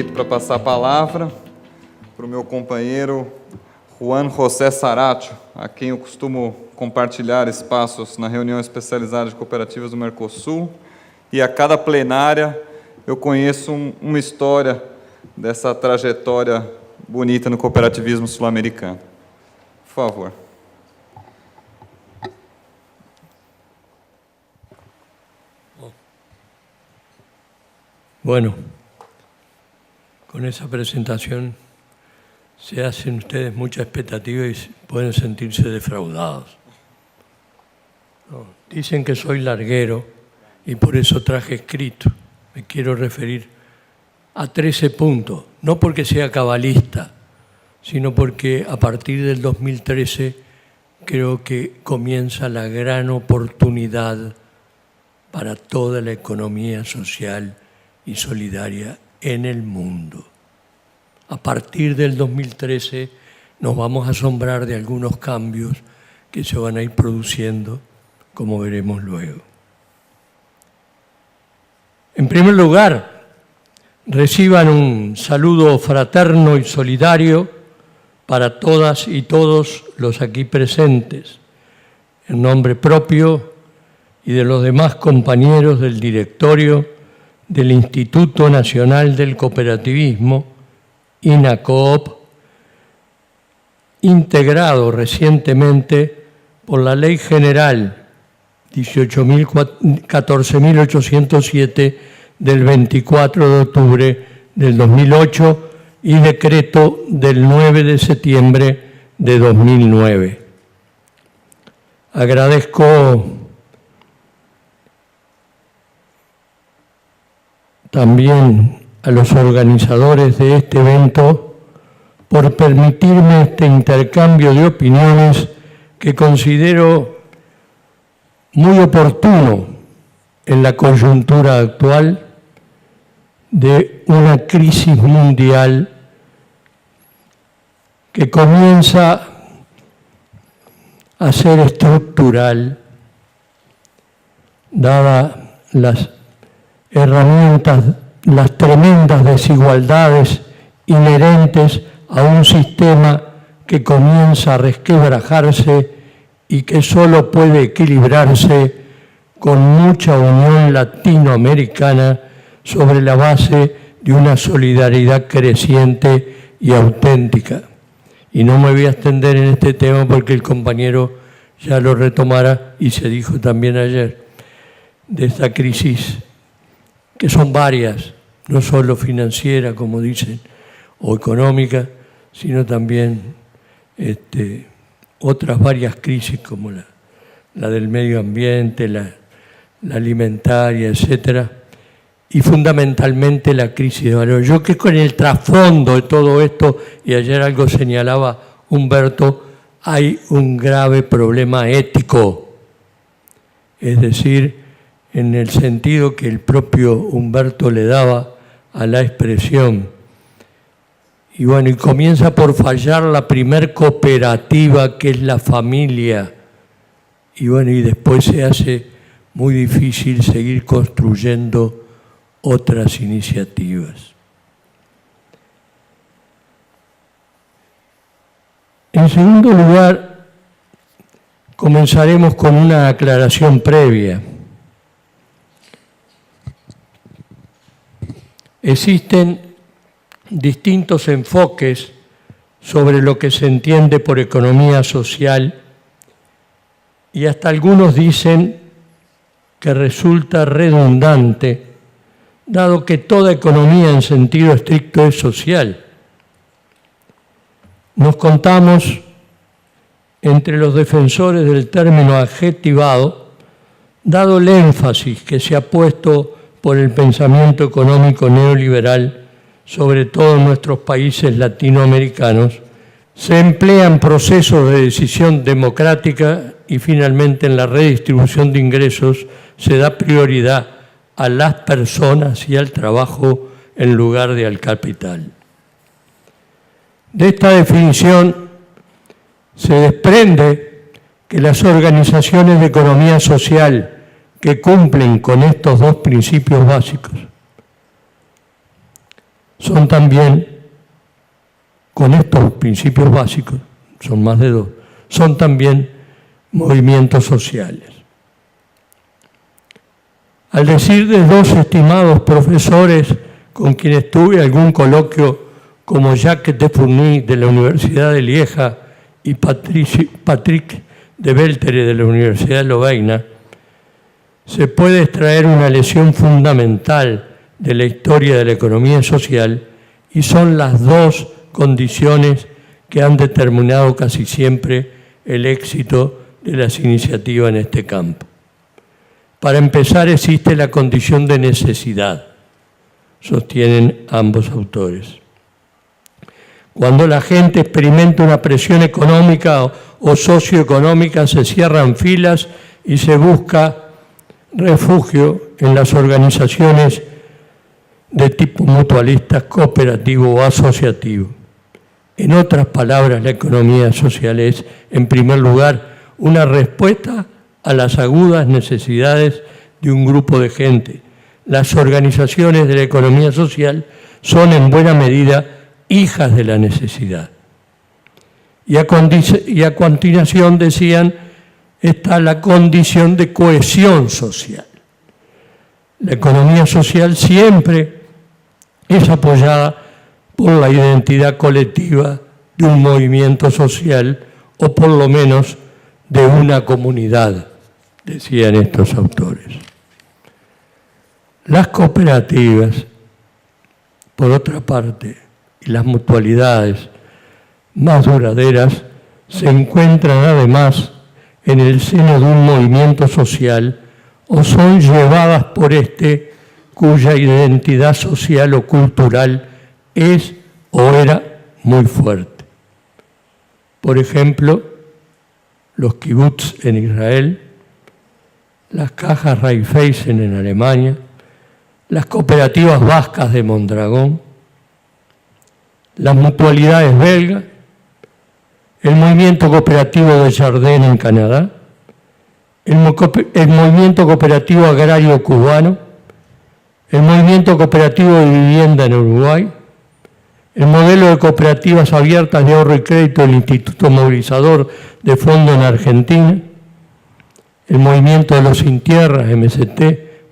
aproveito para passar a palavra para o meu companheiro Juan José Saracho, a quem eu costumo compartilhar espaços na reunião especializada de cooperativas do Mercosul, e a cada plenária eu conheço uma história dessa trajetória bonita no cooperativismo sul-americano. Por favor. Bueno, con esa presentación se hacen ustedes mucha expectativa y pueden sentirse defraudados. No, dicen que soy larguero y por eso traje escrito. Me quiero referir a 13 puntos, no porque sea cabalista, sino porque a partir del 2013 creo que comienza la gran oportunidad para toda la economía social y solidaria en el mundo. A partir del 2013 nos vamos a asombrar de algunos cambios que se van a ir produciendo, como veremos luego. En primer lugar, reciban un saludo fraterno y solidario para todas y todos los aquí presentes, en nombre propio y de los demás compañeros del directorio del Instituto Nacional del Cooperativismo, INACOOP, integrado recientemente por la Ley General 14.807 del 24 de octubre del 2008 y decreto del 9 de septiembre de 2009. Agradezco también a los organizadores de este evento por permitirme este intercambio de opiniones que considero muy oportuno en la coyuntura actual de una crisis mundial que comienza a ser estructural, dadas las herramientas, las tremendas desigualdades inherentes a un sistema que comienza a resquebrajarse y que solo puede equilibrarse con mucha unión latinoamericana sobre la base de una solidaridad creciente y auténtica. Y no me voy a extender en este tema porque el compañero ya lo retomara y se dijo también ayer, de esta crisis que son varias, no solo financiera, como dicen, o económica, sino también otras varias crisis como la del medio ambiente, la alimentaria, etcétera, y fundamentalmente la crisis de valor. Yo creo que con el trasfondo de todo esto, y ayer algo señalaba Humberto, hay un grave problema ético, es decir, en el sentido que el propio Humberto le daba a la expresión. Y bueno, y comienza por fallar la primer cooperativa, que es la familia. Y bueno, y después se hace muy difícil seguir construyendo otras iniciativas. En segundo lugar, comenzaremos con una aclaración previa. Existen distintos enfoques sobre lo que se entiende por economía social y hasta algunos dicen que resulta redundante, dado que toda economía en sentido estricto es social. Nos contamos entre los defensores del término adjetivado, dado el énfasis que se ha puesto por el pensamiento económico neoliberal, sobre todo en nuestros países latinoamericanos, se emplean procesos de decisión democrática y finalmente en la redistribución de ingresos se da prioridad a las personas y al trabajo en lugar de al capital. De esta definición se desprende que las organizaciones de economía social que cumplen con estos dos principios básicos son también, con estos principios básicos, son más de 2, son también movimientos sociales. Al decir de 2 estimados profesores con quienes tuve algún coloquio, como Jacques de Fourny de la Universidad de Lieja y Patrick de Beltere de la Universidad de Lovaina, se puede extraer una lección fundamental de la historia de la economía social, y son las 2 condiciones que han determinado casi siempre el éxito de las iniciativas en este campo. Para empezar, existe la condición de necesidad, sostienen ambos autores. Cuando la gente experimenta una presión económica o socioeconómica, se cierran filas y se busca refugio en las organizaciones de tipo mutualista, cooperativo o asociativo. En otras palabras, la economía social es, en primer lugar, una respuesta a las agudas necesidades de un grupo de gente. Las organizaciones de la economía social son en buena medida hijas de la necesidad. Y a continuación decían, está la condición de cohesión social. La economía social siempre es apoyada por la identidad colectiva de un movimiento social o por lo menos de una comunidad, decían estos autores. Las cooperativas, por otra parte, y las mutualidades más duraderas se encuentran además en el seno de un movimiento social o son llevadas por este cuya identidad social o cultural es o era muy fuerte. Por ejemplo, los kibutz en Israel, las cajas Raiffeisen en Alemania, las cooperativas vascas de Mondragón, las mutualidades belgas, el movimiento cooperativo de Jardin en Canadá, el movimiento cooperativo agrario cubano, el movimiento cooperativo de vivienda en Uruguay, el modelo de cooperativas abiertas de ahorro y crédito del Instituto Movilizador de Fondo en Argentina, el movimiento de los sin tierras, MST,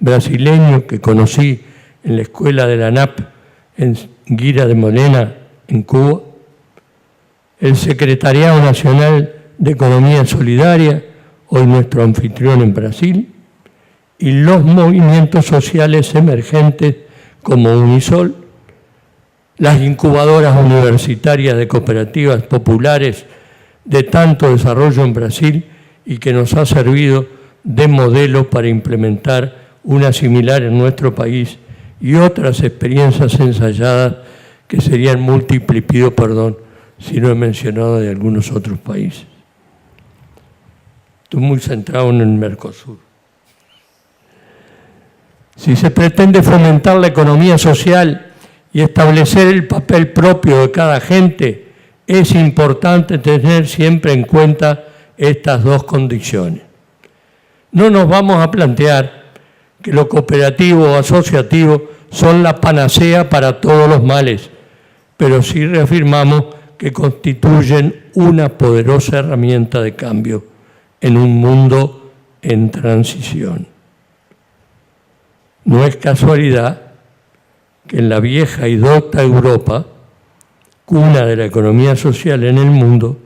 brasileño, que conocí en la escuela de la ANAP en Guira de Molina, en Cuba, el Secretariado Nacional de Economía Solidaria, hoy nuestro anfitrión en Brasil, y los movimientos sociales emergentes como Unisol, las incubadoras universitarias de cooperativas populares de tanto desarrollo en Brasil y que nos ha servido de modelo para implementar una similar en nuestro país, y otras experiencias ensayadas que serían múltiples, pido perdón si no he mencionado de algunos otros países. Estoy muy centrado en el Mercosur. Si se pretende fomentar la economía social y establecer el papel propio de cada agente, es importante tener siempre en cuenta estas 2 condiciones. No nos vamos a plantear que lo cooperativo o asociativo son la panacea para todos los males, pero sí reafirmamos que constituyen una poderosa herramienta de cambio en un mundo en transición. No es casualidad que en la vieja y docta Europa, cuna de la economía social en el mundo,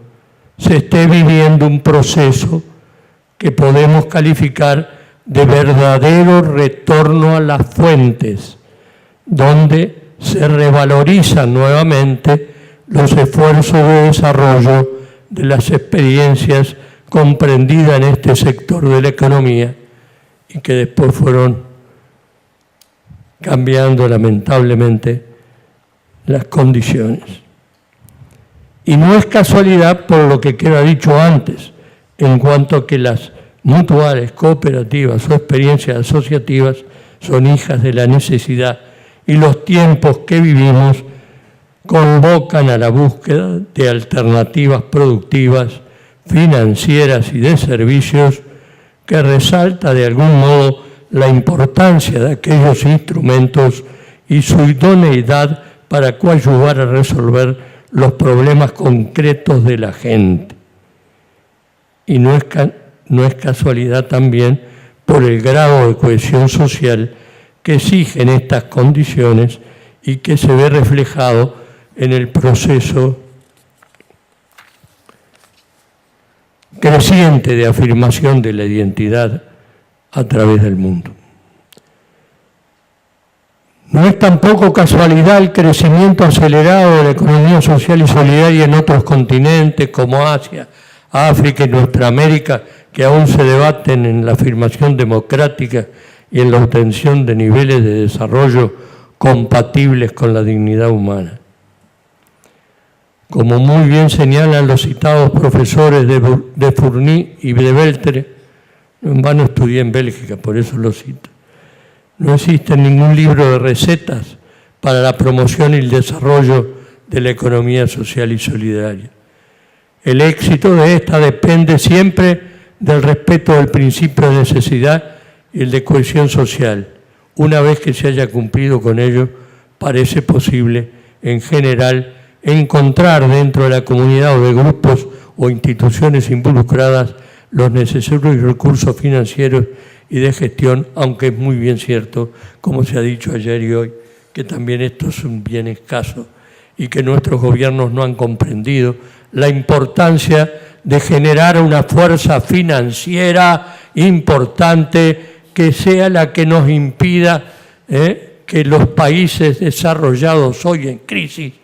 se esté viviendo un proceso que podemos calificar de verdadero retorno a las fuentes, donde se revalorizan nuevamente los esfuerzos de desarrollo de las experiencias comprendidas en este sector de la economía y que después fueron cambiando lamentablemente las condiciones. Y no es casualidad por lo que queda dicho antes, en cuanto a que las mutuales, cooperativas o experiencias asociativas son hijas de la necesidad, y los tiempos que vivimos convocan a la búsqueda de alternativas productivas, financieras y de servicios, que resalta de algún modo la importancia de aquellos instrumentos y su idoneidad para coadyuvar a resolver los problemas concretos de la gente. Y no es casualidad también por el grado de cohesión social que exigen estas condiciones y que se ve reflejado en el proceso creciente de afirmación de la identidad a través del mundo. No es tampoco casualidad el crecimiento acelerado de la economía social y solidaria en otros continentes como Asia, África y nuestra América, que aún se debaten en la afirmación democrática y en la obtención de niveles de desarrollo compatibles con la dignidad humana. Como muy bien señalan los citados profesores de Fourny y de Beltre, no en vano estudié en Bélgica, por eso lo cito, no existe ningún libro de recetas para la promoción y el desarrollo de la economía social y solidaria. El éxito de esta depende siempre del respeto del principio de necesidad y el de cohesión social. Una vez que se haya cumplido con ello, parece posible, en general, encontrar dentro de la comunidad o de grupos o instituciones involucradas los necesarios recursos financieros y de gestión, aunque es muy bien cierto, como se ha dicho ayer y hoy, que también esto es un bien escaso y que nuestros gobiernos no han comprendido la importancia de generar una fuerza financiera importante que sea la que nos impida que los países desarrollados hoy en crisis,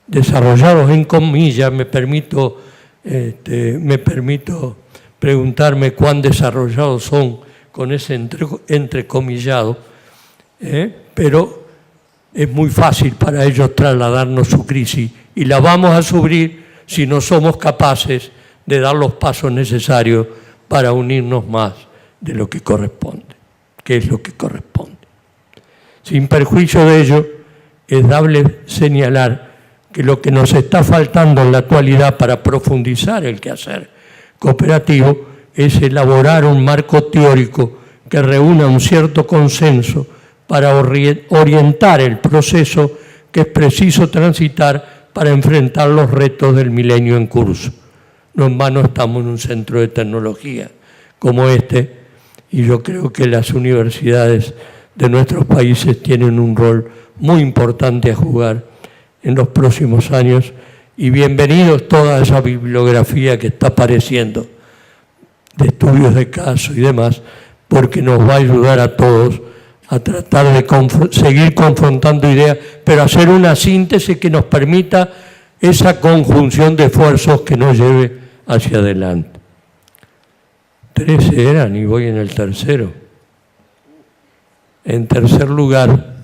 desarrollados en comillas, me permito preguntarme cuán desarrollados son con ese entrecomillado, pero es muy fácil para ellos trasladarnos su crisis y la vamos a sufrir si no somos capaces de dar los pasos necesarios para unirnos más de lo que corresponde, que es lo que corresponde. Sin perjuicio de ello, es dable señalar que lo que nos está faltando en la actualidad para profundizar el quehacer cooperativo es elaborar un marco teórico que reúna un cierto consenso para orientar el proceso que es preciso transitar para enfrentar los retos del milenio en curso. No en vano estamos en un centro de tecnología como este, y yo creo que las universidades de nuestros países tienen un rol muy importante a jugar en los próximos años, y bienvenidos toda esa bibliografía que está apareciendo de estudios de caso y demás, porque nos va a ayudar a todos a tratar de seguir confrontando ideas, pero hacer una síntesis que nos permita esa conjunción de esfuerzos que nos lleve hacia adelante. 13 eran y voy en el tercero. En tercer lugar,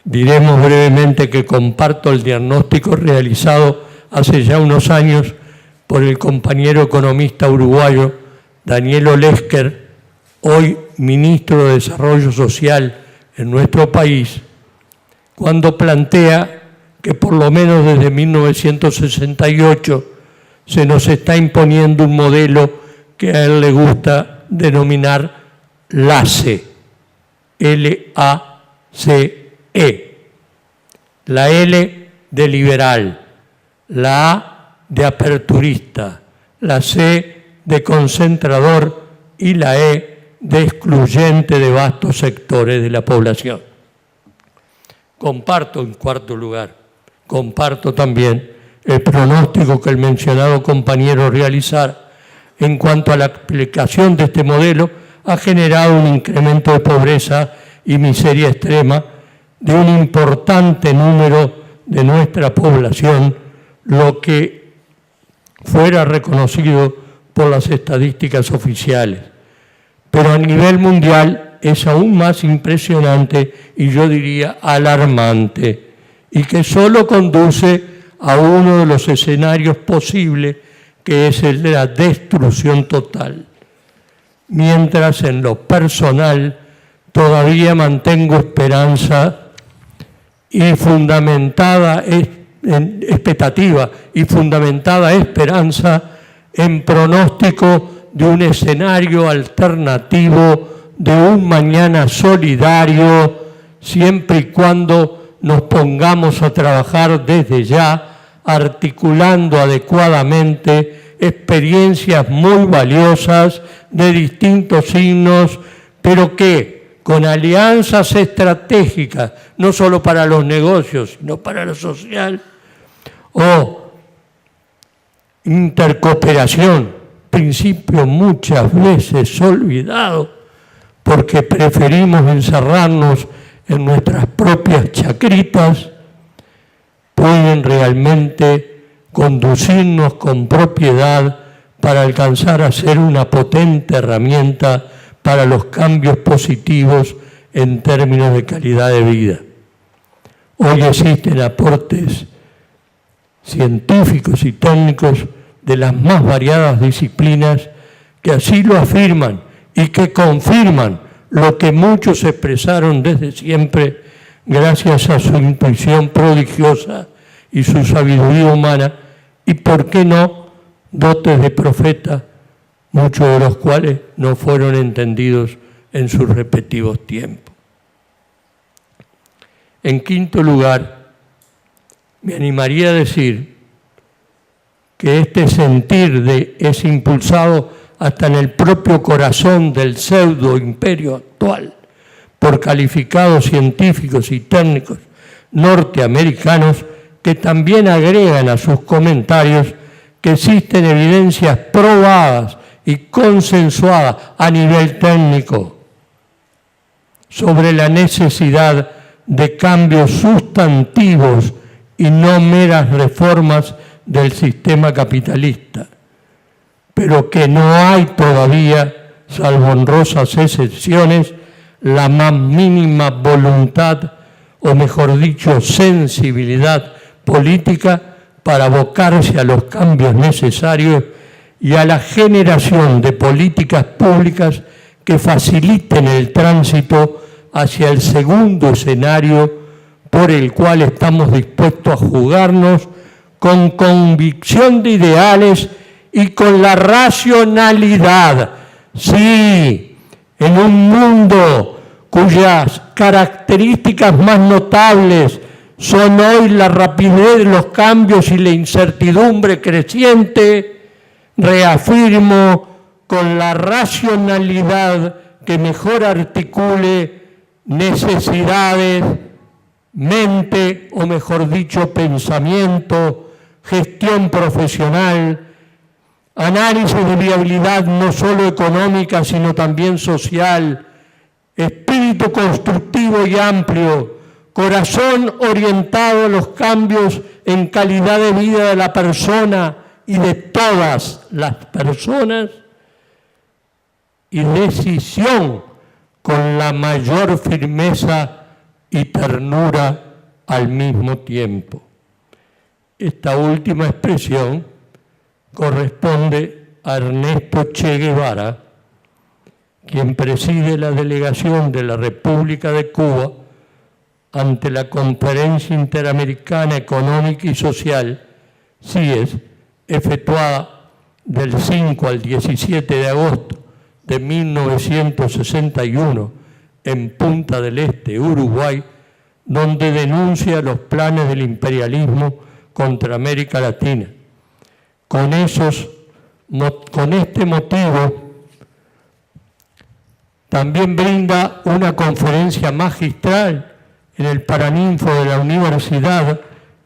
diremos brevemente que comparto el diagnóstico realizado hace ya unos años por el compañero economista uruguayo Daniel Olesker, hoy ministro de Desarrollo Social en nuestro país, cuando plantea que por lo menos desde 1968 se nos está imponiendo un modelo que a él le gusta denominar LACE, L-A-C-E. La L de liberal, la A de aperturista, la C de concentrador y la E de excluyente de vastos sectores de la población. Comparto, en cuarto lugar, comparto también el pronóstico que el mencionado compañero realizara en cuanto a la aplicación de este modelo ha generado un incremento de pobreza y miseria extrema de un importante número de nuestra población, lo que fuera reconocido por las estadísticas oficiales. Pero a nivel mundial es aún más impresionante y yo diría alarmante, y que solo conduce a uno de los escenarios posibles, que es el de la destrucción total. Mientras en lo personal todavía mantengo esperanza y fundamentada expectativa y fundamentada esperanza en pronóstico de un escenario alternativo, de un mañana solidario, siempre y cuando nos pongamos a trabajar desde ya, articulando adecuadamente experiencias muy valiosas de distintos signos, pero que con alianzas estratégicas, no solo para los negocios, sino para lo social, o intercooperación, principio muchas veces olvidado, porque preferimos encerrarnos en nuestras propias chacritas, pueden realmente conducirnos con propiedad para alcanzar a ser una potente herramienta para los cambios positivos en términos de calidad de vida. Hoy existen aportes científicos y técnicos de las más variadas disciplinas que así lo afirman y que confirman lo que muchos expresaron desde siempre gracias a su intuición prodigiosa y su sabiduría humana y, por qué no, dotes de profeta, muchos de los cuales no fueron entendidos en sus respectivos tiempos. En quinto lugar, me animaría a decir que este sentir es impulsado hasta en el propio corazón del pseudo imperio actual por calificados científicos y técnicos norteamericanos que también agregan a sus comentarios que existen evidencias probadas y consensuadas a nivel técnico sobre la necesidad de cambios sustantivos y no meras reformas del sistema capitalista, pero que no hay todavía, salvo honrosas excepciones, la más mínima voluntad, o mejor dicho, sensibilidad política para abocarse a los cambios necesarios y a la generación de políticas públicas que faciliten el tránsito hacia el segundo escenario por el cual estamos dispuestos a jugarnos con convicción de ideales y con la racionalidad. Sí, en un mundo cuyas características más notables son hoy la rapidez de los cambios y la incertidumbre creciente, reafirmo con la racionalidad que mejor articule necesidades, mente, o mejor dicho, pensamiento, gestión profesional, análisis de viabilidad no solo económica, sino también social, espíritu constructivo y amplio, corazón orientado a los cambios en calidad de vida de la persona y de todas las personas, y decisión con la mayor firmeza y ternura al mismo tiempo. Esta última expresión corresponde a Ernesto Che Guevara, quien preside la delegación de la República de Cuba ante la Conferencia Interamericana Económica y Social, CIES, efectuada del 5 al 17 de agosto de 1961 en Punta del Este, Uruguay, donde denuncia los planes del imperialismo contra América Latina. Con este motivo, también brinda una conferencia magistral en el Paraninfo de la Universidad,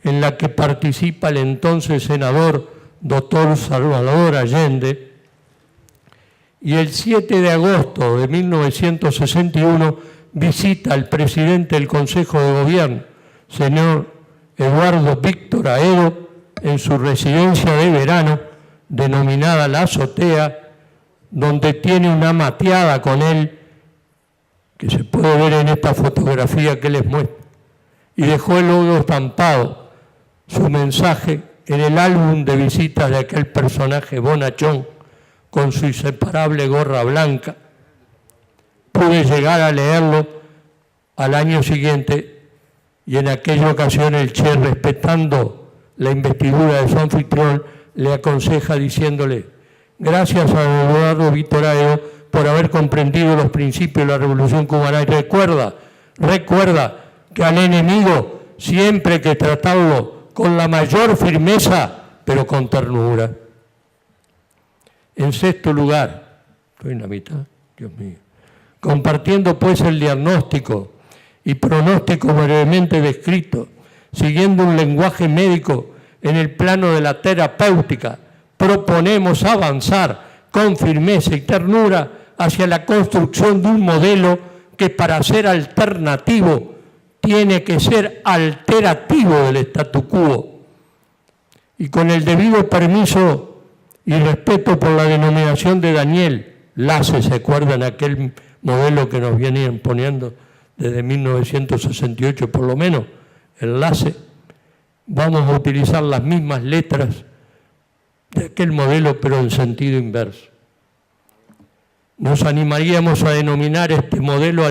en la que participa el entonces senador doctor Salvador Allende, y el 7 de agosto de 1961 visita al presidente del Consejo de Gobierno, señor Eduardo Víctor Aedo, en su residencia de verano, denominada La Azotea, donde tiene una mateada con él, que se puede ver en esta fotografía que les muestro, y dejó el logo estampado, su mensaje en el álbum de visitas de aquel personaje bonachón, con su inseparable gorra blanca. Pude llegar a leerlo al año siguiente y en aquella ocasión el Che, respetando la investidura de su anfitrión, le aconseja diciéndole: gracias a Eduardo Víctor Aedo por haber comprendido los principios de la Revolución Cubana, y recuerda que al enemigo siempre hay que tratarlo con la mayor firmeza, pero con ternura. En sexto lugar, estoy en la mitad, Dios mío, compartiendo pues el diagnóstico y pronóstico brevemente descrito, siguiendo un lenguaje médico en el plano de la terapéutica, proponemos avanzar con firmeza y ternura hacia la construcción de un modelo que para ser alternativo tiene que ser alterativo del statu quo. Y con el debido permiso y respeto por la denominación de Daniel Lasse, ¿se acuerdan aquel modelo que nos vienen poniendo desde 1968 por lo menos? El Lasse. Vamos a utilizar las mismas letras de aquel modelo, pero en sentido inverso. Nos animaríamos a denominar este modelo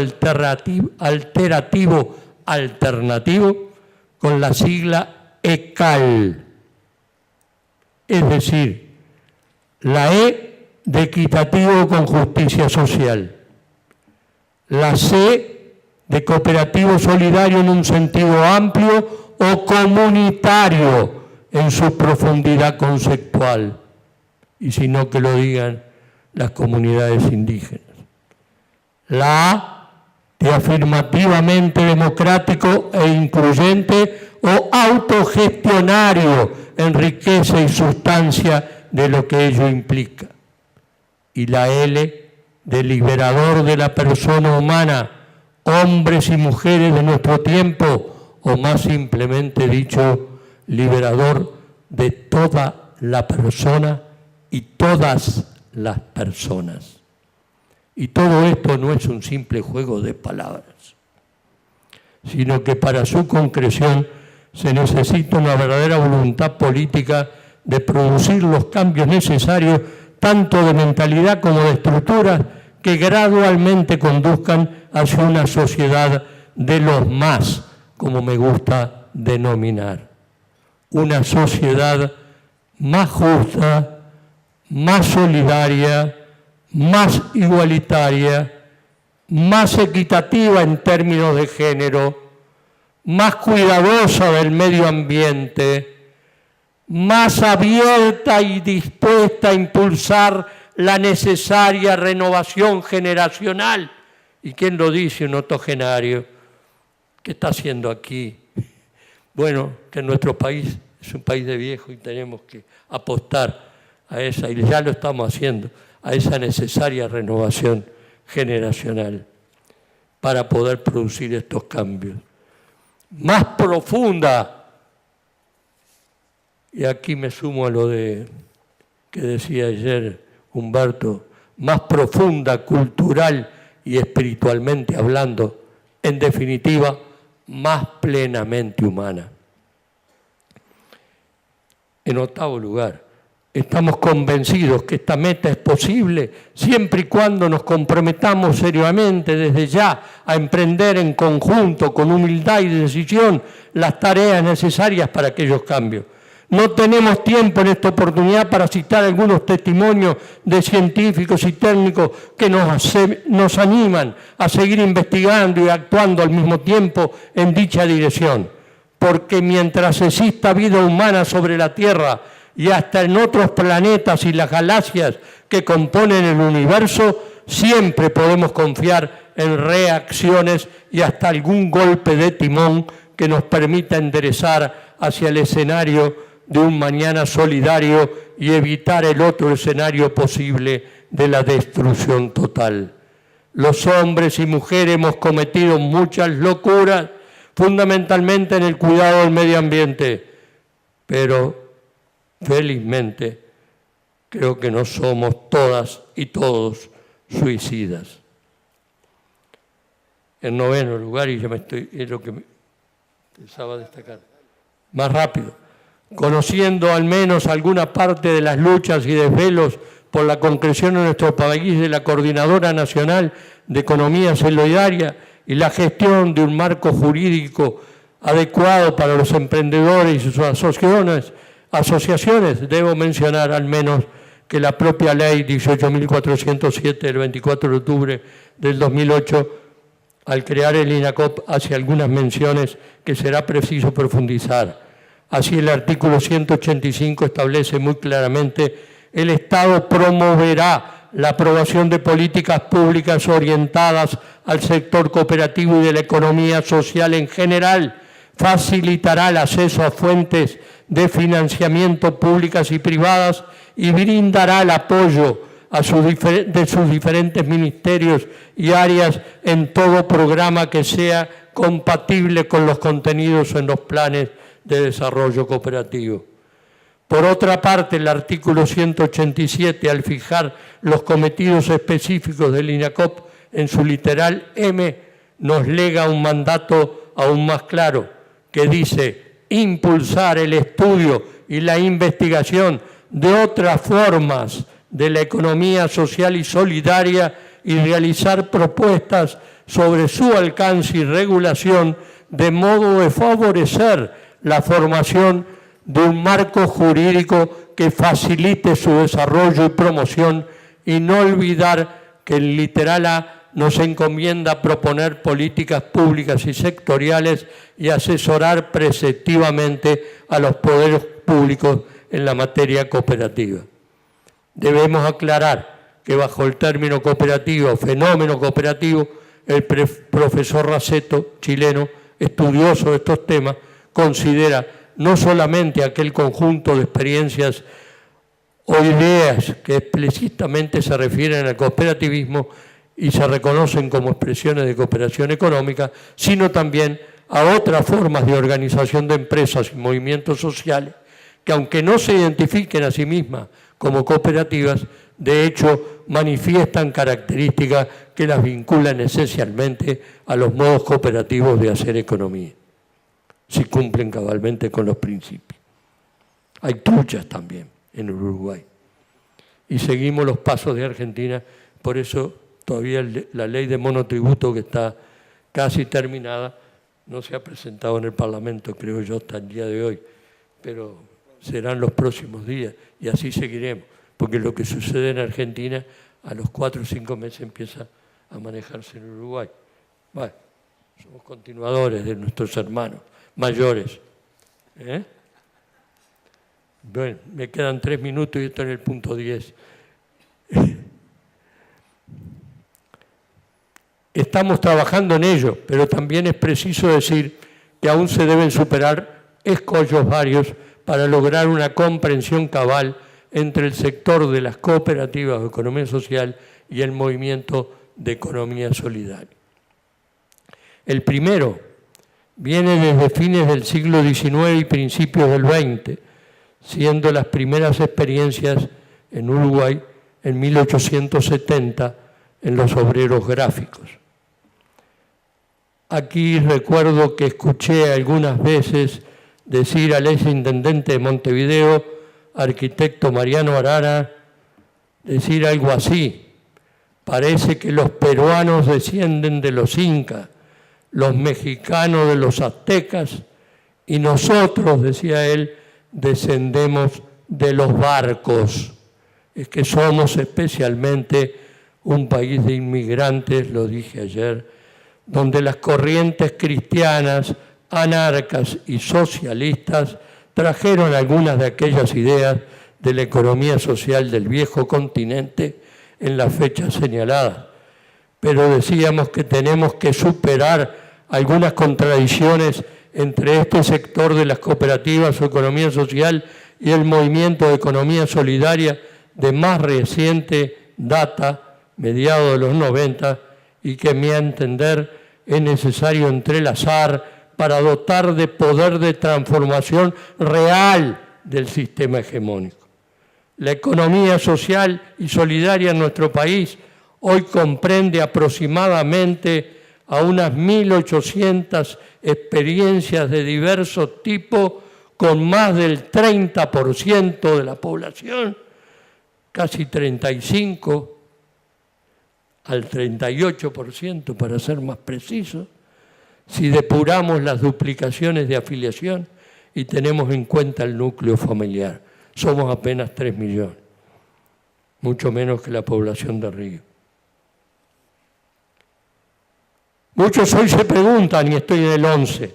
alternativo con la sigla ECAL, es decir, la E de equitativo con justicia social, la C de cooperativo solidario en un sentido amplio o comunitario en su profundidad conceptual, y si no que lo digan las comunidades indígenas. La A de afirmativamente democrático e incluyente o autogestionario en riqueza y sustancia de lo que ello implica. Y la L de liberador de la persona humana, hombres y mujeres de nuestro tiempo, o más simplemente dicho, liberador de toda la persona y todas las personas. Y todo esto no es un simple juego de palabras, sino que para su concreción se necesita una verdadera voluntad política de producir los cambios necesarios, tanto de mentalidad como de estructuras, que gradualmente conduzcan hacia una sociedad de los más, como me gusta denominar. Una sociedad más justa, más solidaria, más igualitaria, más equitativa en términos de género, más cuidadosa del medio ambiente, más abierta y dispuesta a impulsar la necesaria renovación generacional. ¿Y quién lo dice? Un octogenario. ¿Qué está haciendo aquí? Bueno, que nuestro país es un país de viejos y tenemos que apostar a esa, y ya lo estamos haciendo, a esa necesaria renovación generacional para poder producir estos cambios. Más profunda, y aquí me sumo a lo que decía ayer Humberto, más profunda, cultural y espiritualmente hablando, en definitiva, más plenamente humana. En octavo lugar, estamos convencidos que esta meta es posible siempre y cuando nos comprometamos seriamente desde ya a emprender en conjunto, con humildad y decisión, las tareas necesarias para aquellos cambios. No tenemos tiempo en esta oportunidad para citar algunos testimonios de científicos y técnicos que nos animan a seguir investigando y actuando al mismo tiempo en dicha dirección, porque mientras exista vida humana sobre la Tierra y hasta en otros planetas y las galaxias que componen el universo, siempre podemos confiar en reacciones y hasta algún golpe de timón que nos permita enderezar hacia el escenario de un mañana solidario y evitar el otro escenario posible de la destrucción total. Los hombres y mujeres hemos cometido muchas locuras, fundamentalmente en el cuidado del medio ambiente, pero felizmente creo que no somos todas y todos suicidas. En noveno lugar, y es lo que pensaba destacar, más rápido, conociendo al menos alguna parte de las luchas y desvelos por la concreción en nuestro país de la Coordinadora Nacional de Economía Solidaria y la gestión de un marco jurídico adecuado para los emprendedores y sus asociaciones, debo mencionar al menos que la propia ley 18.407 del 24 de octubre del 2008 Al crear el INACOP hace algunas menciones que será preciso profundizar. Así el artículo 185 establece muy claramente: el Estado promoverá la aprobación de políticas públicas orientadas al sector cooperativo y de la economía social en general, facilitará el acceso a fuentes de financiamiento públicas y privadas y brindará el apoyo de sus diferentes ministerios y áreas en todo programa que sea compatible con los contenidos en los planes de desarrollo cooperativo. Por otra parte, el artículo 187, al fijar los cometidos específicos del INACOP en su literal M, nos lega un mandato aún más claro, que dice: impulsar el estudio y la investigación de otras formas de la economía social y solidaria y realizar propuestas sobre su alcance y regulación, de modo de favorecer la formación de un marco jurídico que facilite su desarrollo y promoción, y no olvidar que el literal A nos encomienda proponer políticas públicas y sectoriales y asesorar preceptivamente a los poderes públicos en la materia cooperativa. Debemos aclarar que bajo el término cooperativo, fenómeno cooperativo, el profesor Raceto, chileno, estudioso de estos temas, considera no solamente aquel conjunto de experiencias o ideas que explícitamente se refieren al cooperativismo y se reconocen como expresiones de cooperación económica, sino también a otras formas de organización de empresas y movimientos sociales que, aunque no se identifiquen a sí mismas como cooperativas, de hecho manifiestan características que las vinculan esencialmente a los modos cooperativos de hacer economía, si cumplen cabalmente con los principios. Hay truchas también en Uruguay. Y seguimos los pasos de Argentina, por eso todavía la ley de monotributo, que está casi terminada, no se ha presentado en el Parlamento, creo yo, hasta el día de hoy, pero serán los próximos días y así seguiremos, porque lo que sucede en Argentina a los 4 o 5 meses empieza a manejarse en Uruguay. Bueno, somos continuadores de nuestros hermanos mayores. Bueno, me quedan 3 minutos y estoy en el punto 10. Estamos trabajando en ello, pero también es preciso decir que aún se deben superar escollos varios para lograr una comprensión cabal entre el sector de las cooperativas de economía social y el movimiento de economía solidaria. El primero viene desde fines del siglo XIX y principios del XX, siendo las primeras experiencias en Uruguay en 1870 en los obreros gráficos. Aquí recuerdo que escuché algunas veces decir al exintendente de Montevideo, arquitecto Mariano Arara, decir algo así: parece que los peruanos descienden de los incas, los mexicanos de los aztecas, y nosotros, decía él, descendemos de los barcos. Es que somos especialmente un país de inmigrantes, lo dije ayer, donde las corrientes cristianas, anarcas y socialistas trajeron algunas de aquellas ideas de la economía social del viejo continente en las fechas señaladas. Pero decíamos que tenemos que superar algunas contradicciones entre este sector de las cooperativas o economía social y el movimiento de economía solidaria de más reciente data, mediados de los 90, y que, a mi entender, es necesario entrelazar para dotar de poder de transformación real del sistema hegemónico. La economía social y solidaria en nuestro país hoy comprende aproximadamente a unas 1.800 experiencias de diverso tipo, con más del 30% de la población, casi 35% al 38% para ser más precisos, si depuramos las duplicaciones de afiliación y tenemos en cuenta el núcleo familiar. Somos apenas 3 millones, mucho menos que la población de Río. Muchos hoy se preguntan, y estoy en el 11,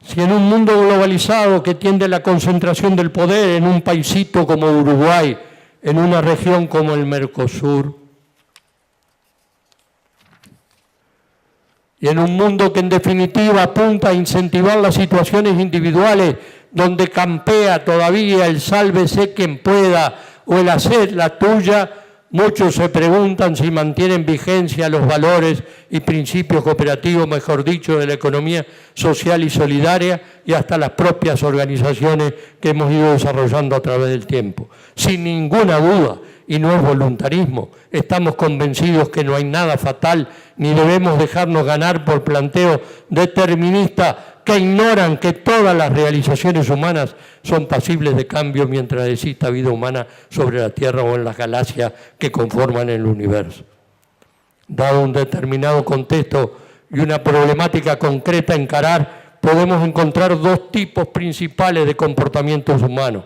si en un mundo globalizado que tiende a la concentración del poder en un paisito como Uruguay, en una región como el Mercosur, y en un mundo que en definitiva apunta a incentivar las situaciones individuales donde campea todavía el sálvese quien pueda o el hacer la tuya, muchos se preguntan si mantienen vigencia los valores y principios cooperativos, mejor dicho, de la economía social y solidaria y hasta las propias organizaciones que hemos ido desarrollando a través del tiempo. Sin ninguna duda, y no es voluntarismo, estamos convencidos que no hay nada fatal ni debemos dejarnos ganar por planteos deterministas que ignoran que todas las realizaciones humanas son pasibles de cambio mientras exista vida humana sobre la Tierra o en las galaxias que conforman el universo. Dado un determinado contexto y una problemática concreta a encarar, podemos encontrar dos tipos principales de comportamientos humanos.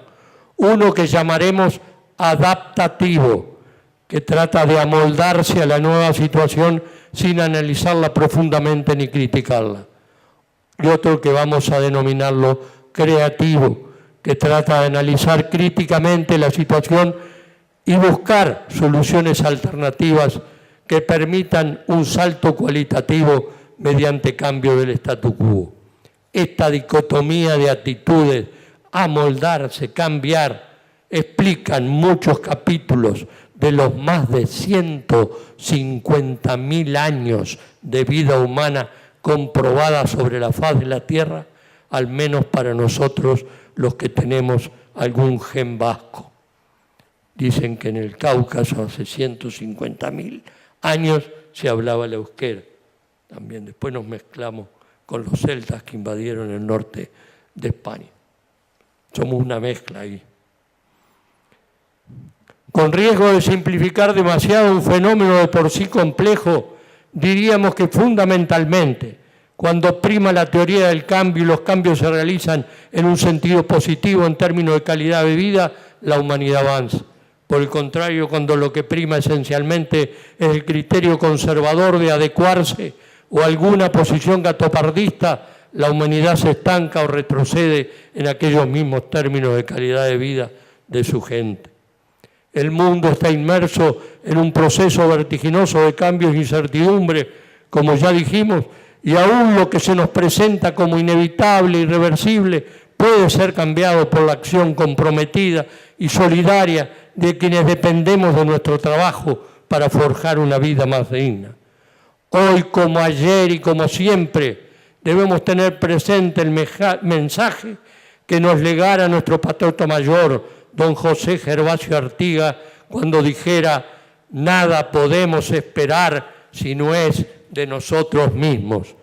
Uno que llamaremos adaptativo, que trata de amoldarse a la nueva situación sin analizarla profundamente ni criticarla. Y otro que vamos a denominarlo creativo, que trata de analizar críticamente la situación y buscar soluciones alternativas que permitan un salto cualitativo mediante cambio del statu quo. Esta dicotomía de actitudes, amoldarse, cambiar, explican muchos capítulos de los más de 150.000 años de vida humana comprobada sobre la faz de la Tierra, al menos para nosotros los que tenemos algún gen vasco. Dicen que en el Cáucaso hace 150.000 años se hablaba el euskera. También después nos mezclamos con los celtas que invadieron el norte de España. Somos una mezcla ahí. Con riesgo de simplificar demasiado un fenómeno de por sí complejo, diríamos que fundamentalmente, cuando prima la teoría del cambio y los cambios se realizan en un sentido positivo en términos de calidad de vida, la humanidad avanza. Por el contrario, cuando lo que prima esencialmente es el criterio conservador de adecuarse o alguna posición gatopardista, la humanidad se estanca o retrocede en aquellos mismos términos de calidad de vida de su gente. El mundo está inmerso en un proceso vertiginoso de cambios e incertidumbre, como ya dijimos, y aún lo que se nos presenta como inevitable, irreversible, puede ser cambiado por la acción comprometida y solidaria de quienes dependemos de nuestro trabajo para forjar una vida más digna. Hoy, como ayer y como siempre, debemos tener presente el mensaje que nos legara nuestro patriota mayor, don José Gervasio Artigas, cuando dijera: nada podemos esperar si no es de nosotros mismos.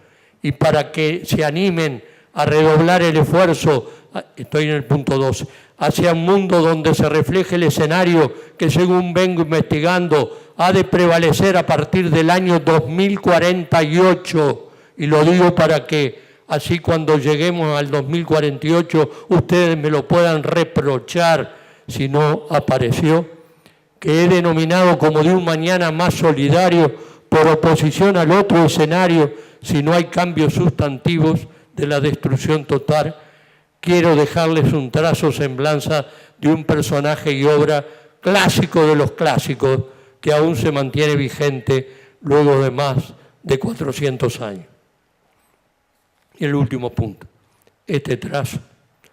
Y para que se animen a redoblar el esfuerzo, estoy en el punto 12, hacia un mundo donde se refleje el escenario que, según vengo investigando, ha de prevalecer a partir del año 2048. Y lo digo para que así cuando lleguemos al 2048 ustedes me lo puedan reprochar si no apareció, que he denominado como de un mañana más solidario por oposición al otro escenario si no hay cambios sustantivos de la destrucción total. Quiero dejarles un trazo semblanza de un personaje y obra clásico de los clásicos que aún se mantiene vigente luego de más de 400 años. Y el último punto, este trazo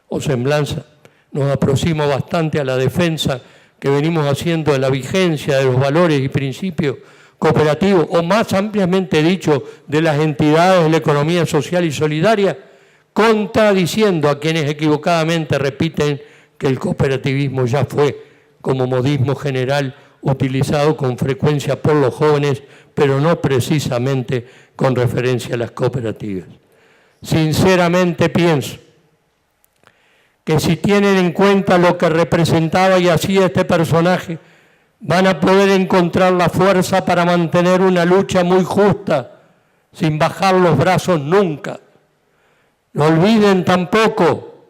o semblanza nos aproxima bastante a la defensa que venimos haciendo de la vigencia de los valores y principios cooperativos, o más ampliamente dicho, de las entidades de la economía social y solidaria, contradiciendo a quienes equivocadamente repiten que el cooperativismo ya fue, como modismo general, utilizado con frecuencia por los jóvenes, pero no precisamente con referencia a las cooperativas. Sinceramente pienso que si tienen en cuenta lo que representaba y hacía este personaje, van a poder encontrar la fuerza para mantener una lucha muy justa, sin bajar los brazos nunca. No olviden tampoco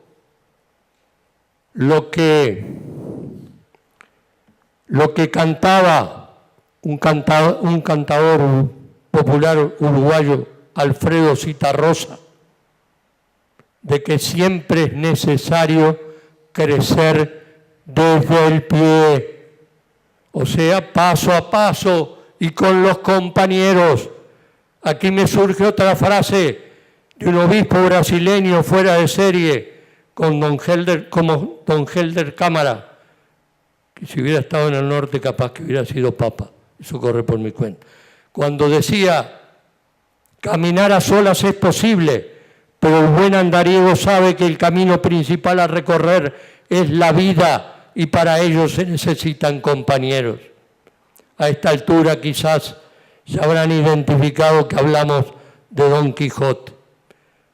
lo que cantaba un cantador popular uruguayo Alfredo Zitarrosa, de que siempre es necesario crecer desde el pie, o sea, paso a paso y con los compañeros. Aquí me surge otra frase de un obispo brasileño fuera de serie, como don Helder Cámara, que si hubiera estado en el norte capaz que hubiera sido papa, eso corre por mi cuenta, cuando decía: caminar a solas es posible, pero el buen andariego sabe que el camino principal a recorrer es la vida y para ello se necesitan compañeros. A esta altura quizás ya habrán identificado que hablamos de Don Quijote,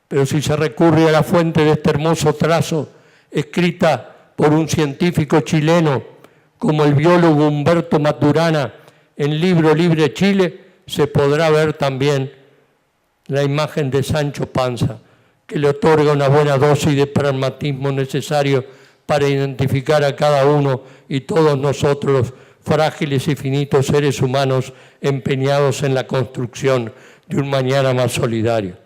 pero si se recurre a la fuente de este hermoso trazo, escrita por un científico chileno como el biólogo Humberto Maturana en Libro Libre Chile, se podrá ver también la imagen de Sancho Panza, que le otorga una buena dosis de pragmatismo necesario para identificar a cada uno y todos nosotros, frágiles y finitos seres humanos empeñados en la construcción de un mañana más solidario.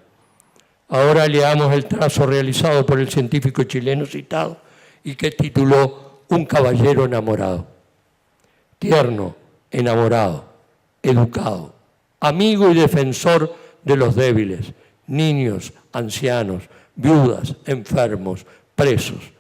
Ahora leamos el trazo realizado por el científico chileno citado y que tituló Un caballero enamorado. Tierno, enamorado, educado, amigo y defensor de los débiles, niños, ancianos, viudas, enfermos, presos.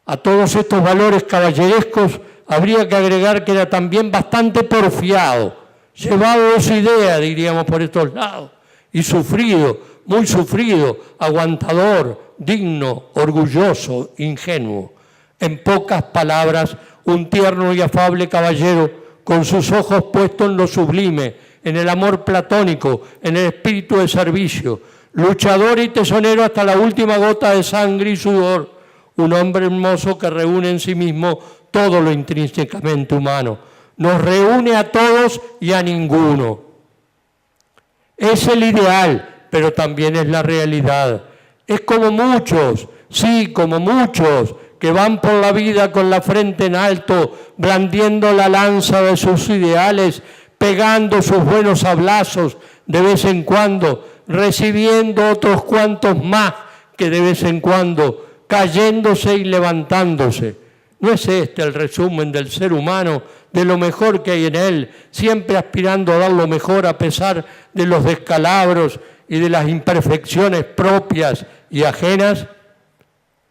A todos estos valores caballerescos habría que agregar que era también bastante porfiado, llevado de su idea, diríamos por estos lados, y sufrido, muy sufrido, aguantador, digno, orgulloso, ingenuo. En pocas palabras, un tierno y afable caballero con sus ojos puestos en lo sublime, en el amor platónico, en el espíritu de servicio, luchador y tesonero hasta la última gota de sangre y sudor, un hombre hermoso que reúne en sí mismo todo lo intrínsecamente humano, nos reúne a todos y a ninguno. Es el ideal, pero también es la realidad. Es como muchos, sí, como muchos, que van por la vida con la frente en alto, blandiendo la lanza de sus ideales, pegando sus buenos hablazos de vez en cuando, recibiendo otros cuantos más que de vez en cuando, cayéndose y levantándose. ¿No es este el resumen del ser humano, de lo mejor que hay en él, siempre aspirando a dar lo mejor a pesar de los descalabros y de las imperfecciones propias y ajenas?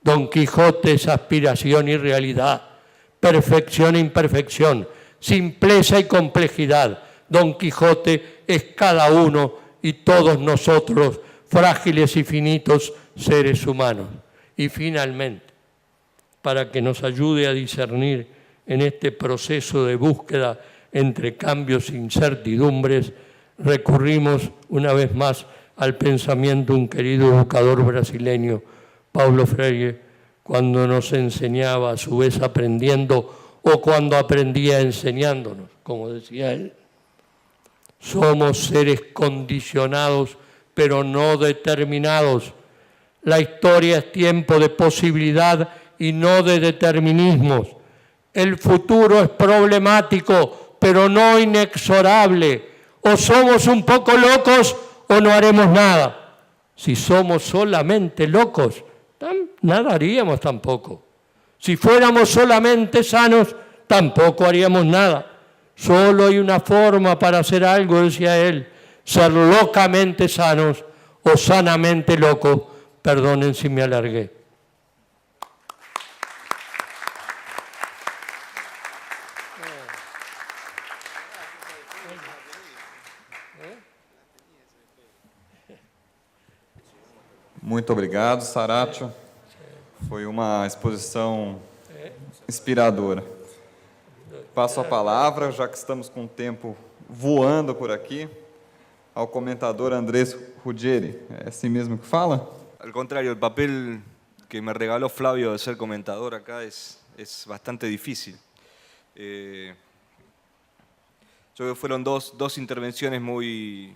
Don Quijote es aspiración y realidad, perfección e imperfección, simpleza y complejidad. Don Quijote es cada uno y todos nosotros, frágiles y finitos seres humanos. Y finalmente, para que nos ayude a discernir en este proceso de búsqueda entre cambios e incertidumbres, recurrimos una vez más al pensamiento de un querido educador brasileño, Paulo Freire, cuando nos enseñaba, a su vez aprendiendo, o cuando aprendía enseñándonos, como decía él. Somos seres condicionados, pero no determinados. La historia es tiempo de posibilidad y no de determinismos. El futuro es problemático, pero no inexorable. O somos un poco locos o no haremos nada. Si somos solamente locos, nada haríamos tampoco. Si fuéramos solamente sanos, tampoco haríamos nada. Solo hay una forma para hacer algo, decía él, ser locamente sanos o sanamente locos. Perdonen si me alargué. Muito obrigado, Saracho. Foi uma exposição inspiradora. Passo a palavra, já que estamos com o tempo voando por aqui, ao comentador Andrés Ruggieri. É assim mesmo que fala? Al contrario, el papel que me regaló Flavio de ser comentador acá es bastante difícil. Yo creo que fueron dos intervenciones muy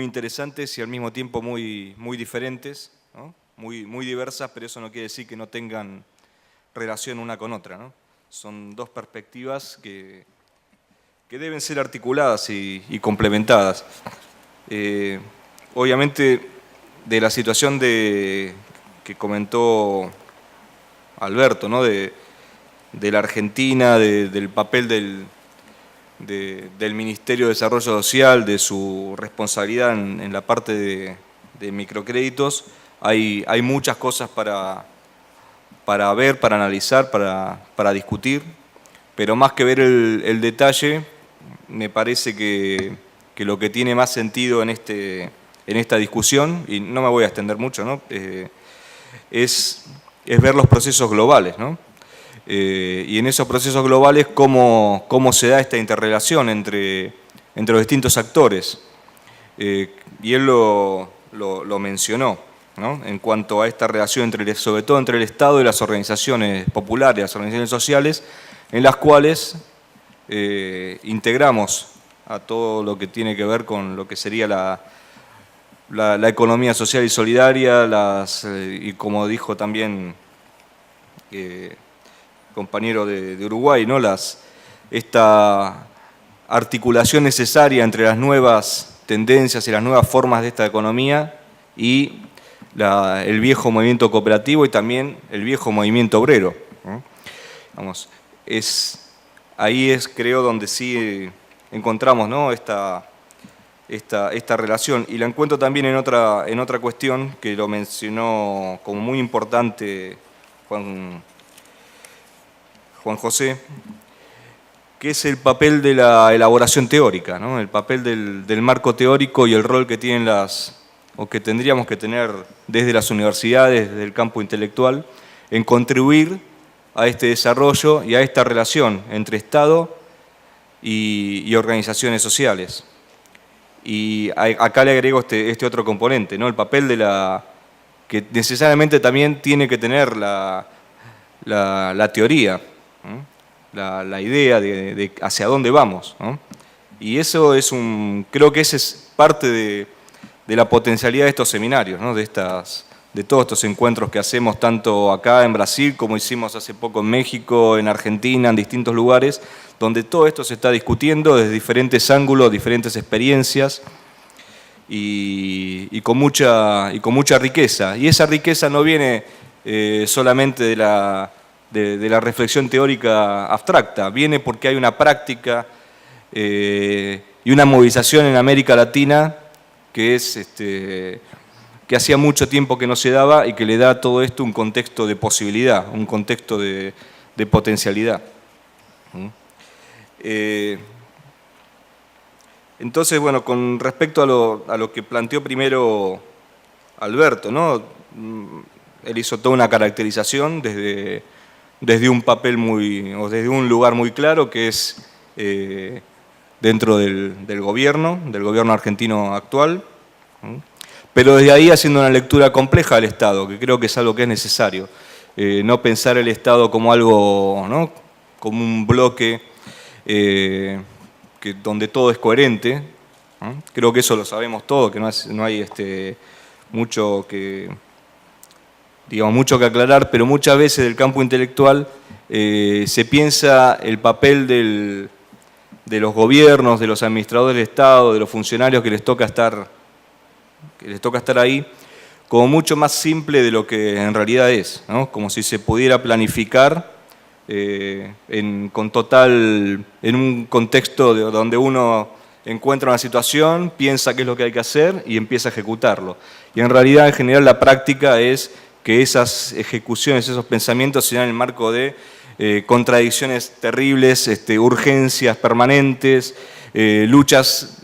interesantes y al mismo tiempo muy diferentes, ¿no? Muy diversas, pero eso no quiere decir que no tengan relación una con otra, ¿no? Son dos perspectivas que deben ser articuladas y complementadas. obviamente, de la situación que comentó Alberto, ¿no? de la Argentina, del papel del Ministerio de Desarrollo Social, de su responsabilidad en la parte de microcréditos. Hay muchas cosas para ver, para analizar, para discutir, pero más que ver el detalle, me parece que lo que tiene más sentido en esta discusión, y no me voy a extender mucho, ¿no? es ver los procesos globales, ¿no? Y en esos procesos globales cómo se da esta interrelación entre los distintos actores. Y él lo mencionó, ¿no? En cuanto a esta relación, sobre todo entre el Estado y las organizaciones populares, las organizaciones sociales, en las cuales integramos a todo lo que tiene que ver con lo que sería la economía social y solidaria, y como dijo también compañero de Uruguay, ¿no? Esta articulación necesaria entre las nuevas tendencias y las nuevas formas de esta economía y el viejo movimiento cooperativo y también el viejo movimiento obrero, ¿no? Vamos, ahí es, creo, donde sí encontramos, ¿no? esta relación, y la encuentro también en otra cuestión que lo mencionó como muy importante Juan José, que es el papel de la elaboración teórica, ¿no? El papel del marco teórico y el rol que tienen o que tendríamos que tener desde las universidades, desde el campo intelectual, en contribuir a este desarrollo y a esta relación entre Estado y organizaciones sociales. Y acá le agrego este otro componente, ¿no? El papel que necesariamente también tiene que tener la teoría, ¿no? La idea de hacia dónde vamos, ¿no? Y eso creo que esa es parte de la potencialidad de estos seminarios, ¿no? De todos estos encuentros que hacemos tanto acá en Brasil como hicimos hace poco en México, en Argentina, en distintos lugares, donde todo esto se está discutiendo desde diferentes ángulos, diferentes experiencias y con mucha riqueza. Y esa riqueza no viene solamente de la reflexión teórica abstracta, viene porque hay una práctica y una movilización en América Latina que hacía mucho tiempo que no se daba y que le da a todo esto un contexto de posibilidad, un contexto de potencialidad. Entonces, bueno, con respecto a lo que planteó primero Alberto, ¿no? Él hizo toda una caracterización desde un papel o desde un lugar muy claro, que es dentro del gobierno argentino actual, pero desde ahí haciendo una lectura compleja del Estado, que creo que es algo que es necesario. No pensar el Estado como algo, ¿no? Como un bloque donde todo es coherente, ¿no? Creo que eso lo sabemos todos, que no hay mucho que aclarar, pero muchas veces del campo intelectual se piensa el papel de los gobiernos, de los administradores del Estado, de los funcionarios que les toca estar ahí, como mucho más simple de lo que en realidad es, ¿no? Como si se pudiera planificar en un contexto donde uno encuentra una situación, piensa qué es lo que hay que hacer y empieza a ejecutarlo. Y en realidad, en general, la práctica es que esas ejecuciones, esos pensamientos se dan en el marco de contradicciones terribles, urgencias permanentes, luchas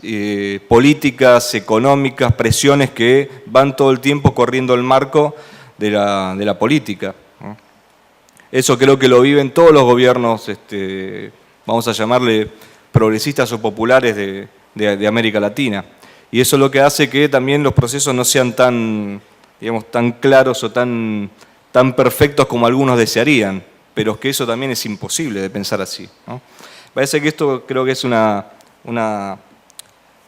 políticas, económicas, presiones que van todo el tiempo corriendo el marco de la política, ¿no? Eso creo que lo viven todos los gobiernos, vamos a llamarle progresistas o populares de América Latina. Y eso es lo que hace que también los procesos no sean tan claros o tan perfectos como algunos desearían, pero que eso también es imposible de pensar así, ¿no? Parece que esto creo que es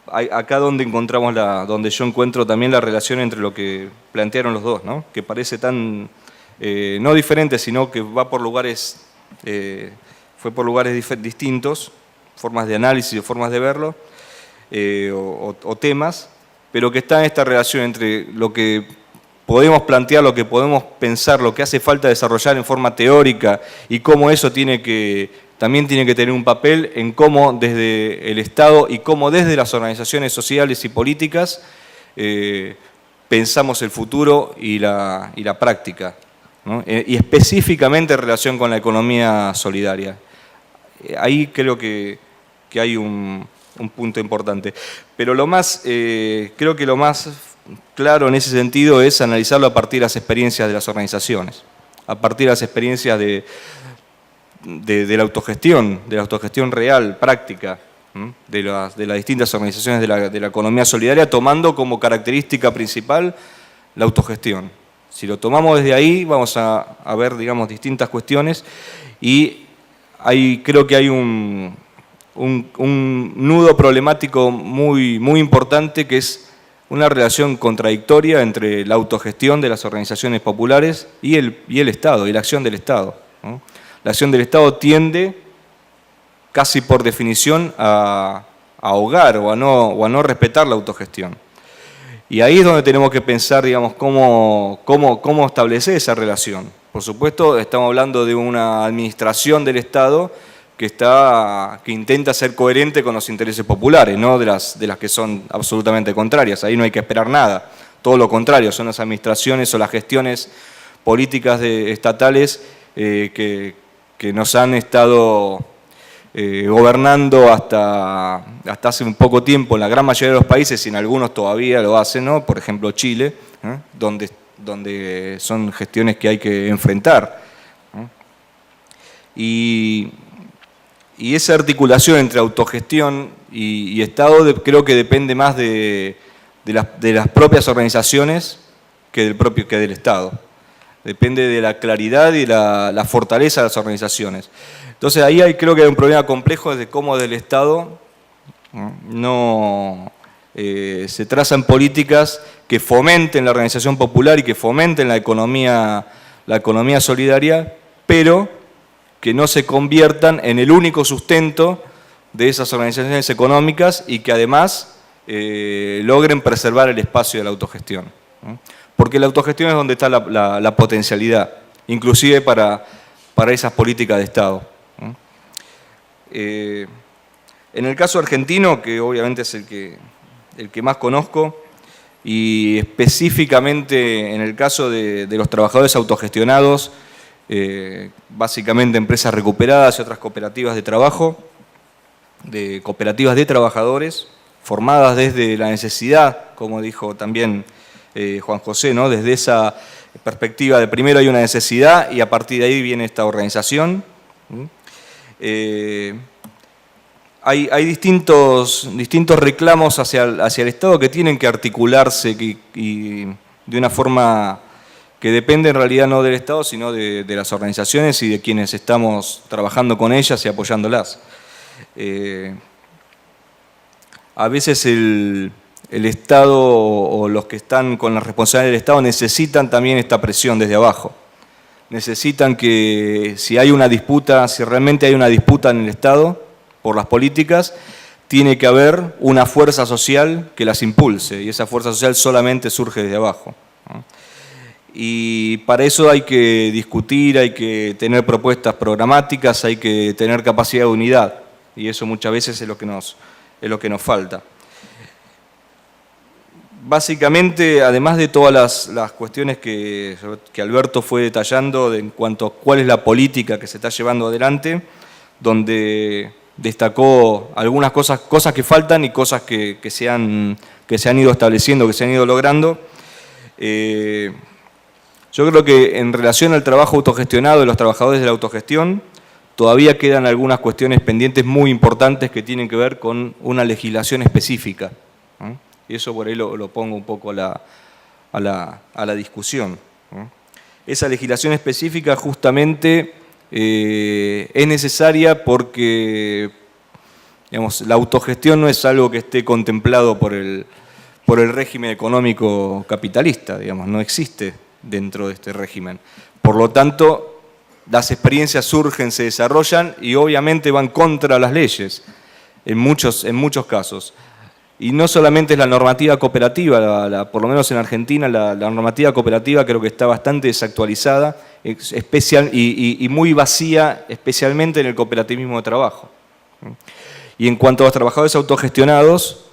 acá donde donde yo encuentro también la relación entre lo que plantearon los dos, ¿no? Que parece tan, no diferente, sino que fue por lugares distintos, formas de análisis, formas de verlo, o temas, pero que está en esta relación entre lo que podemos plantear, lo que podemos pensar, lo que hace falta desarrollar en forma teórica y cómo eso también tiene que tener un papel en cómo desde el Estado y cómo desde las organizaciones sociales y políticas pensamos el futuro y la práctica, ¿no? Y específicamente en relación con la economía solidaria. Ahí creo que hay un punto importante. Pero creo que lo más claro en ese sentido es analizarlo a partir de las experiencias de las organizaciones, a partir de las experiencias de la autogestión real, práctica, de las distintas organizaciones de la economía solidaria, tomando como característica principal la autogestión. Si lo tomamos desde ahí, vamos a ver, digamos, distintas cuestiones y creo que hay un nudo problemático muy, muy importante, que es una relación contradictoria entre la autogestión de las organizaciones populares y el Estado, y la acción del Estado, ¿no? La acción del Estado tiende, casi por definición, a ahogar o a no respetar la autogestión. Y ahí es donde tenemos que pensar, digamos, cómo establecer esa relación. Por supuesto, estamos hablando de una administración del Estado que intenta ser coherente con los intereses populares, no de las que son absolutamente contrarias. Ahí no hay que esperar nada. Todo lo contrario, son las administraciones o las gestiones políticas estatales que nos han estado gobernando hasta hace un poco tiempo en la gran mayoría de los países, y en algunos todavía lo hacen, ¿no? Por ejemplo Chile, donde son gestiones que hay que enfrentar, ¿no? Y esa articulación entre autogestión y Estado creo que depende más de las propias organizaciones que del Estado. Depende de la claridad y la fortaleza de las organizaciones. Entonces ahí creo que hay un problema complejo de cómo del Estado no se trazan políticas que fomenten la organización popular y que fomenten la economía solidaria, pero que no se conviertan en el único sustento de esas organizaciones económicas y que además logren preservar el espacio de la autogestión, ¿no? Porque la autogestión es donde está la potencialidad, inclusive para esas políticas de Estado, ¿no? En el caso argentino, que obviamente es el que más conozco, y específicamente en el caso de los trabajadores autogestionados, básicamente empresas recuperadas y otras cooperativas de trabajo, de cooperativas de trabajadores, formadas desde la necesidad, como dijo también Juan José, ¿no? Desde esa perspectiva de primero hay una necesidad y a partir de ahí viene esta organización. Hay distintos reclamos hacia el Estado que tienen que articularse y de una forma que depende en realidad no del Estado, sino de las organizaciones y de quienes estamos trabajando con ellas y apoyándolas. A veces el Estado o los que están con la responsabilidad del Estado necesitan también esta presión desde abajo. Necesitan que si realmente hay una disputa en el Estado por las políticas, tiene que haber una fuerza social que las impulse, y esa fuerza social solamente surge desde abajo, ¿no? Y para eso hay que discutir, hay que tener propuestas programáticas, hay que tener capacidad de unidad, y eso muchas veces es lo que nos falta. Básicamente, además de todas las cuestiones que Alberto fue detallando en cuanto a cuál es la política que se está llevando adelante, donde destacó algunas cosas que faltan y cosas que se han ido estableciendo, que se han ido logrando. Yo creo que en relación al trabajo autogestionado de los trabajadores de la autogestión, todavía quedan algunas cuestiones pendientes muy importantes que tienen que ver con una legislación específica, ¿no? Y eso por ahí lo pongo un poco a la discusión, ¿no? Esa legislación específica justamente es necesaria porque, digamos, la autogestión no es algo que esté contemplado por el régimen económico capitalista, digamos, no existe dentro de este régimen. Por lo tanto, las experiencias surgen, se desarrollan y obviamente van contra las leyes en muchos casos. Y no solamente es la normativa cooperativa, por lo menos en Argentina, la normativa cooperativa creo que está bastante desactualizada y muy vacía, especialmente en el cooperativismo de trabajo. Y en cuanto a los trabajadores autogestionados,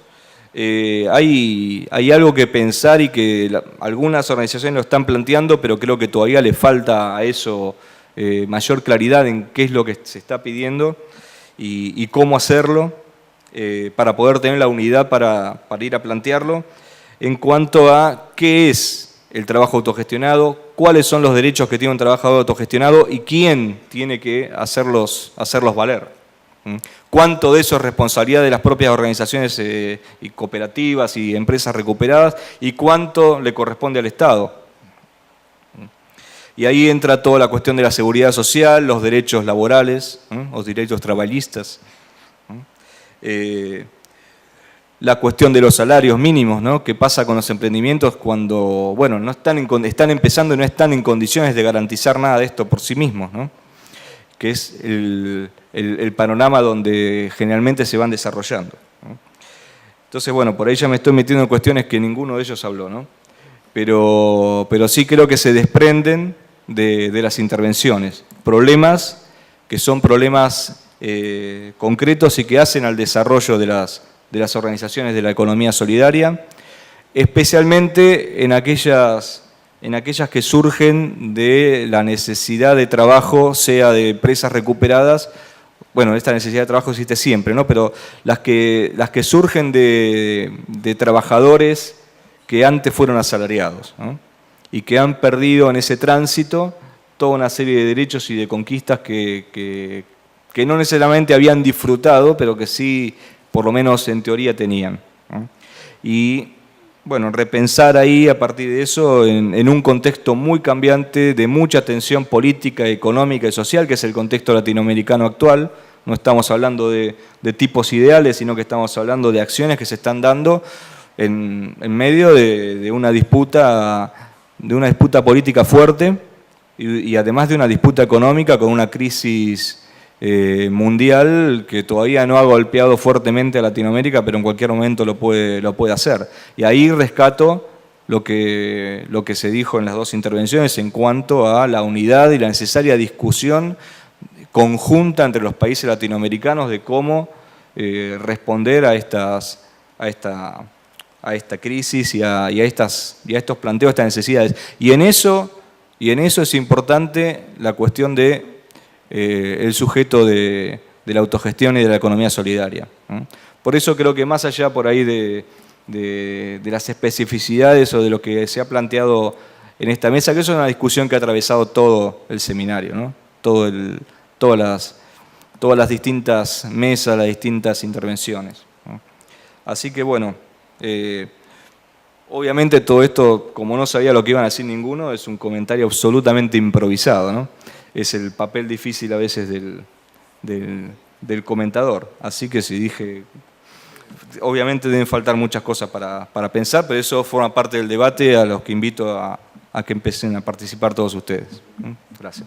hay algo que pensar y que algunas organizaciones lo están planteando, pero creo que todavía le falta a eso mayor claridad en qué es lo que se está pidiendo y cómo hacerlo para poder tener la unidad para ir a plantearlo. En cuanto a qué es el trabajo autogestionado, cuáles son los derechos que tiene un trabajador autogestionado y quién tiene que hacerlos valer. ¿Cuánto de eso es responsabilidad de las propias organizaciones y cooperativas y empresas recuperadas y cuánto le corresponde al Estado? Y ahí entra toda la cuestión de la seguridad social, los derechos laborales, los derechos traballistas, la cuestión de los salarios mínimos, ¿no? ¿Qué pasa con los emprendimientos cuando, bueno, no están empezando y no están en condiciones de garantizar nada de esto por sí mismos, ¿no? Que es el panorama donde generalmente se van desarrollando, ¿no? Entonces, bueno, por ahí ya me estoy metiendo en cuestiones que ninguno de ellos habló, ¿no? Pero sí creo que se desprenden de las intervenciones. Problemas que son problemas concretos y que hacen al desarrollo de las organizaciones de la economía solidaria, especialmente en aquellas que surgen de la necesidad de trabajo, sea de empresas recuperadas. Bueno, esta necesidad de trabajo existe siempre, ¿no? Pero las que surgen de trabajadores que antes fueron asalariados, ¿no? Y que han perdido en ese tránsito toda una serie de derechos y de conquistas que no necesariamente habían disfrutado, pero que sí, por lo menos en teoría, tenían, ¿no? Y bueno, repensar ahí a partir de eso en un contexto muy cambiante, de mucha tensión política, económica y social, que es el contexto latinoamericano actual. No estamos hablando de tipos ideales, sino que estamos hablando de acciones que se están dando en medio de una disputa política fuerte y además de una disputa económica con una crisis mundial que todavía no ha golpeado fuertemente a Latinoamérica, pero en cualquier momento lo puede hacer. Y ahí rescato lo que se dijo en las dos intervenciones en cuanto a la unidad y la necesaria discusión conjunta entre los países latinoamericanos de cómo responder a esta crisis y a estos planteos, a estas necesidades. Y en eso es importante la cuestión de el sujeto de la autogestión y de la economía solidaria. Por eso creo que más allá por ahí de las especificidades o de lo que se ha planteado en esta mesa, que eso es una discusión que ha atravesado todo el seminario, ¿no? Todas las distintas mesas, las distintas intervenciones, ¿no? Así que bueno, obviamente todo esto, como no sabía lo que iban a decir ninguno, es un comentario absolutamente improvisado, ¿no? Es el papel difícil a veces del comentador. Así que si dije, obviamente deben faltar muchas cosas para pensar, pero eso forma parte del debate a los que invito a que empiecen a participar todos ustedes. Gracias.